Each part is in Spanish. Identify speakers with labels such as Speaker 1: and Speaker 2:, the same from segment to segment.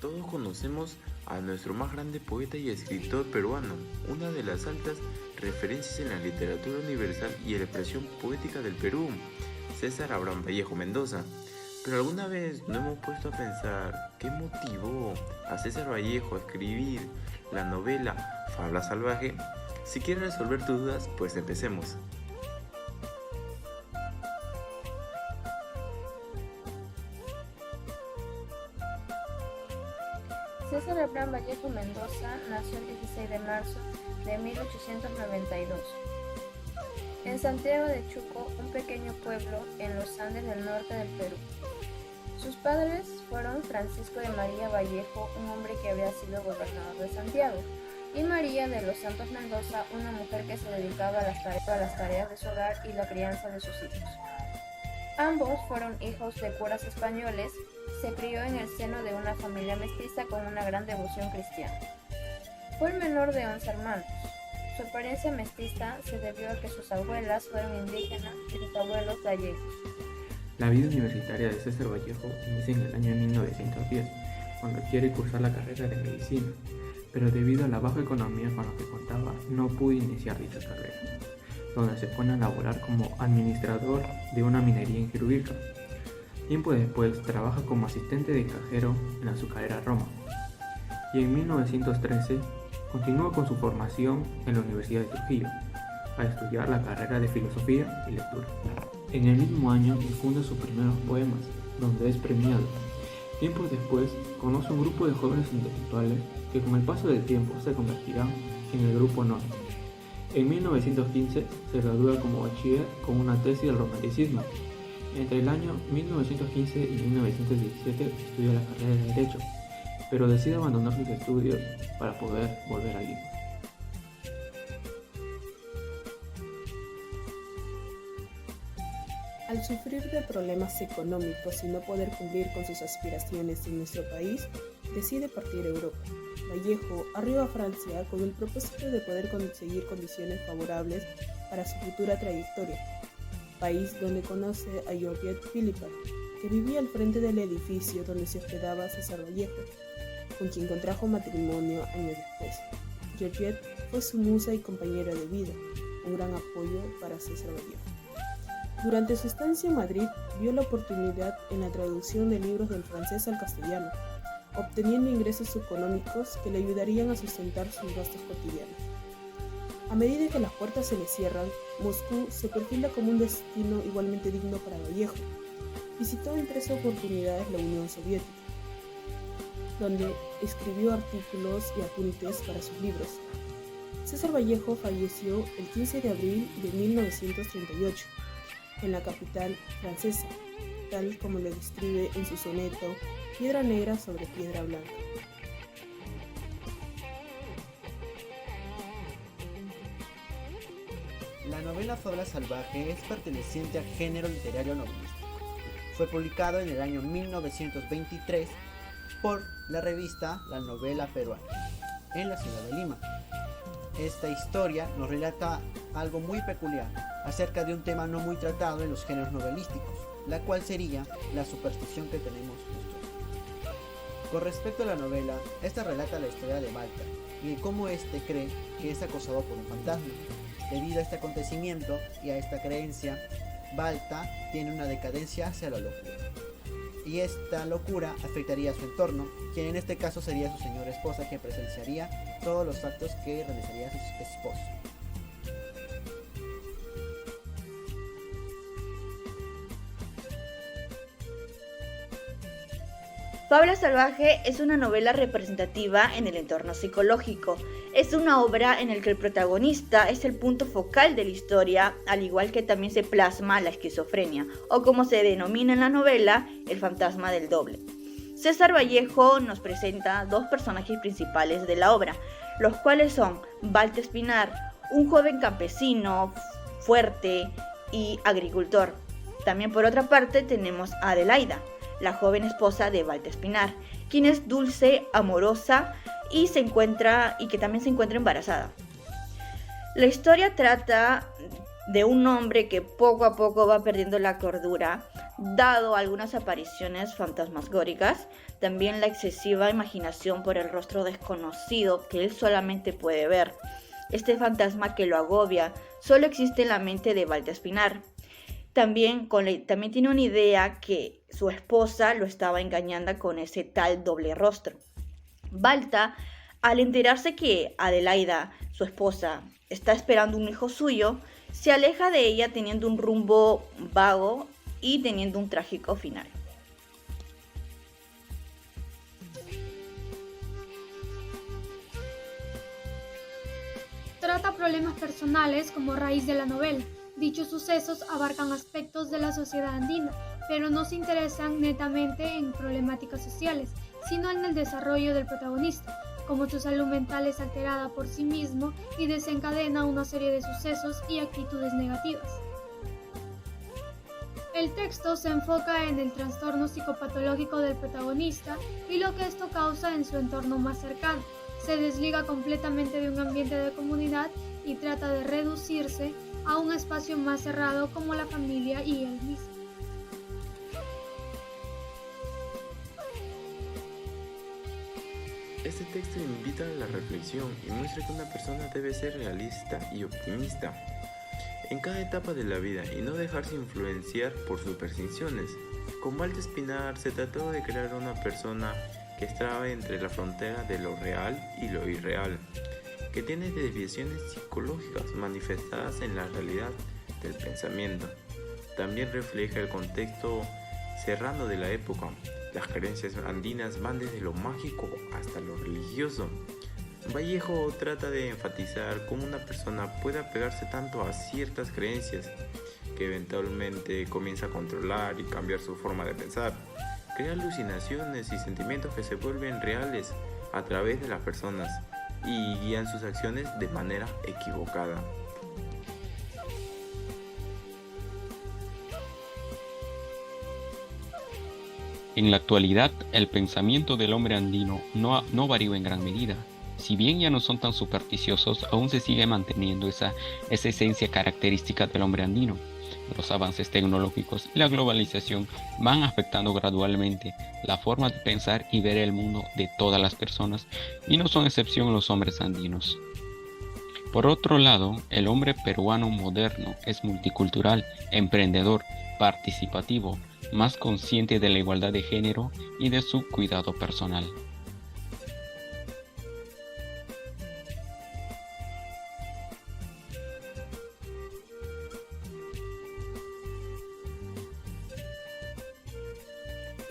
Speaker 1: Todos conocemos a nuestro más grande poeta y escritor peruano, una de las altas referencias en la literatura universal y en la expresión poética del Perú, César Abraham Vallejo Mendoza. Pero alguna vez nos hemos puesto a pensar qué motivó a César Vallejo a escribir la novela Fabla Salvaje. Si quieres resolver tus dudas, pues empecemos.
Speaker 2: César Abraham Vallejo Mendoza nació el 16 de marzo de 1892 en Santiago de Chuco, un pequeño pueblo en los Andes del norte del Perú. Sus padres fueron Francisco de María Vallejo, un hombre que había sido gobernador de Santiago, y María de los Santos Mendoza, una mujer que se dedicaba a las tareas de su hogar y la crianza de sus hijos. Ambos fueron hijos de curas españoles. Se crió en el seno de una familia mestiza con una gran devoción cristiana. Fue el menor de 11 hermanos. Su apariencia mestiza se debió a que sus abuelas fueron indígenas y sus abuelos gallegos.
Speaker 3: La vida universitaria de César Vallejo inicia en el año 1910, cuando quiere cursar la carrera de medicina, pero debido a la baja economía con la que contaba, no pudo iniciar dicha carrera, donde se pone a laborar como administrador de una minería en Jirubilca. Tiempo después trabaja como asistente de cajero en la azucarera Roma, y en 1913 continúa con su formación en la Universidad de Trujillo, a estudiar la carrera de filosofía y lectura. En el mismo año funda sus primeros poemas, donde es premiado. Tiempo después conoce un grupo de jóvenes intelectuales que con el paso del tiempo se convertirán en el Grupo Norte. En 1915 se gradúa como bachiller con una tesis del romanticismo. Entre el año 1915 y 1917 estudia la carrera de Derecho, pero decide abandonar sus estudios para poder volver a Lima.
Speaker 4: Al sufrir de problemas económicos y no poder cumplir con sus aspiraciones en nuestro país, decide partir a Europa. Vallejo arriba a Francia con el propósito de poder conseguir condiciones favorables para su futura trayectoria, país donde conoce a Georgette Philippa, que vivía al frente del edificio donde se hospedaba César Vallejo, con quien contrajo matrimonio años después. Georgette fue su musa y compañera de vida, un gran apoyo para César Vallejo. Durante su estancia en Madrid, vio la oportunidad en la traducción de libros del francés al castellano, obteniendo ingresos económicos que le ayudarían a sustentar sus gastos cotidianos. A medida que las puertas se le cierran, Moscú se perfila como un destino igualmente digno para Vallejo. Visitó en 3 oportunidades la Unión Soviética, donde escribió artículos y apuntes para sus libros. César Vallejo falleció el 15 de abril de 1938, en la capital francesa, tal como lo describe en su soneto Piedra Negra sobre Piedra Blanca.
Speaker 5: La novela Fabla Salvaje es perteneciente al género literario novelístico. Fue publicado en el año 1923 por la revista La Novela Peruana, en la ciudad de Lima. Esta historia nos relata algo muy peculiar acerca de un tema no muy tratado en los géneros novelísticos, la cual sería la superstición que tenemos nosotros. Con respecto a la novela, esta relata la historia de Walter y de cómo éste cree que es acosado por un fantasma. Debido a este acontecimiento y a esta creencia, Balta tiene una decadencia hacia la locura. Y esta locura afectaría a su entorno, quien en este caso sería su señora esposa, que presenciaría todos los actos que realizaría su esposo.
Speaker 6: Fabla Salvaje es una novela representativa en el entorno psicológico. Es una obra en la que el protagonista es el punto focal de la historia, al igual que también se plasma la esquizofrenia, o como se denomina en la novela, el fantasma del doble. César Vallejo nos presenta 2 personajes principales de la obra, los cuales son Walter Espinar, un joven campesino, fuerte y agricultor. También por otra parte tenemos a Adelaida, la joven esposa de Walter Espinar, quien es dulce, amorosa y que también se encuentra embarazada. La historia trata de un hombre que poco a poco va perdiendo la cordura dado algunas apariciones fantasmagóricas, también la excesiva imaginación por el rostro desconocido que él solamente puede ver. Este fantasma que lo agobia solo existe en la mente de Balta Espinar. También tiene una idea que su esposa lo estaba engañando con ese tal doble rostro. Balta, al enterarse que Adelaida, su esposa, está esperando un hijo suyo, se aleja de ella teniendo un rumbo vago y teniendo un trágico final.
Speaker 7: Trata problemas personales como raíz de la novela. Dichos sucesos abarcan aspectos de la sociedad andina, pero no se interesan netamente en problemáticas sociales, sino en el desarrollo del protagonista, como su salud mental es alterada por sí mismo y desencadena una serie de sucesos y actitudes negativas. El texto se enfoca en el trastorno psicopatológico del protagonista y lo que esto causa en su entorno más cercano. Se desliga completamente de un ambiente de comunidad y trata de reducirse a un espacio más cerrado como la familia y él mismo.
Speaker 1: Este texto invita a la reflexión y muestra que una persona debe ser realista y optimista en cada etapa de la vida y no dejarse influenciar por supersticiones. Con Balta Espinar se trató de crear una persona que estaba entre la frontera de lo real y lo irreal, que tiene desviaciones psicológicas manifestadas en la realidad del pensamiento. También refleja el contexto serrano de la época. Las creencias andinas van desde lo mágico hasta lo religioso. Vallejo trata de enfatizar cómo una persona puede apegarse tanto a ciertas creencias que eventualmente comienza a controlar y cambiar su forma de pensar. Crea alucinaciones y sentimientos que se vuelven reales a través de las personas y guían sus acciones de manera equivocada.
Speaker 8: En la actualidad, el pensamiento del hombre andino no varió en gran medida. Si bien ya no son tan supersticiosos, aún se sigue manteniendo esa esencia característica del hombre andino. Los avances tecnológicos y la globalización van afectando gradualmente la forma de pensar y ver el mundo de todas las personas, y no son excepción los hombres andinos. Por otro lado, el hombre peruano moderno es multicultural, emprendedor, participativo, más consciente de la igualdad de género y de su cuidado personal.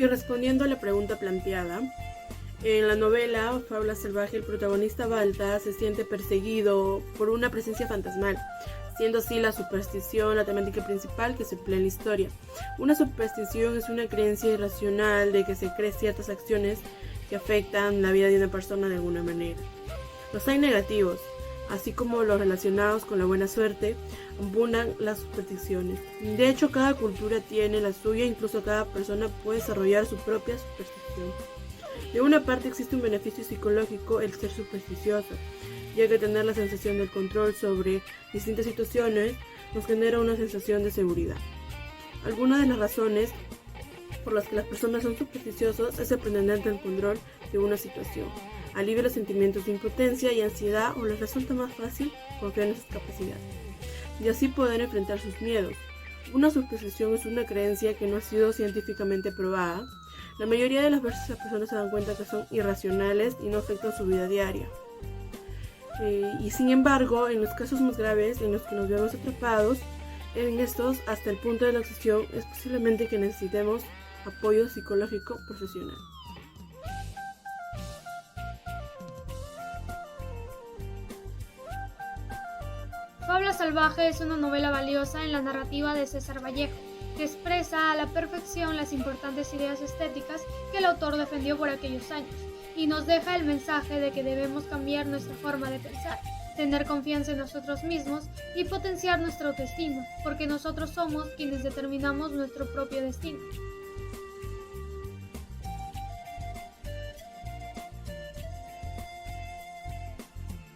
Speaker 4: Y respondiendo a la pregunta planteada, en la novela Fábula Salvaje el protagonista Balta se siente perseguido por una presencia fantasmal, siendo así la superstición la temática principal que se emplea en la historia. Una superstición es una creencia irracional de que se creen ciertas acciones que afectan la vida de una persona de alguna manera. Los hay negativos, así como los relacionados con la buena suerte, abundan las supersticiones. De hecho, cada cultura tiene la suya, incluso cada persona puede desarrollar su propia superstición. De una parte existe un beneficio psicológico el ser supersticioso, ya que tener la sensación del control sobre distintas situaciones nos genera una sensación de seguridad. Algunas de las razones por las que las personas son supersticiosos es aprender el control de una situación, alivia los sentimientos de impotencia y ansiedad o les resulta más fácil confiar en sus capacidades y así poder enfrentar sus miedos. Una superstición es una creencia que no ha sido científicamente probada. La mayoría de las veces las personas se dan cuenta que son irracionales y no afectan su vida diaria. Y sin embargo, en los casos más graves en los que nos vemos atrapados, en estos, hasta el punto de la obsesión, es posiblemente que necesitemos apoyo psicológico profesional.
Speaker 7: Fábula Salvaje es una novela valiosa en la narrativa de César Vallejo, que expresa a la perfección las importantes ideas estéticas que el autor defendió por aquellos años, y nos deja el mensaje de que debemos cambiar nuestra forma de pensar, tener confianza en nosotros mismos y potenciar nuestra autoestima, porque nosotros somos quienes determinamos nuestro propio destino.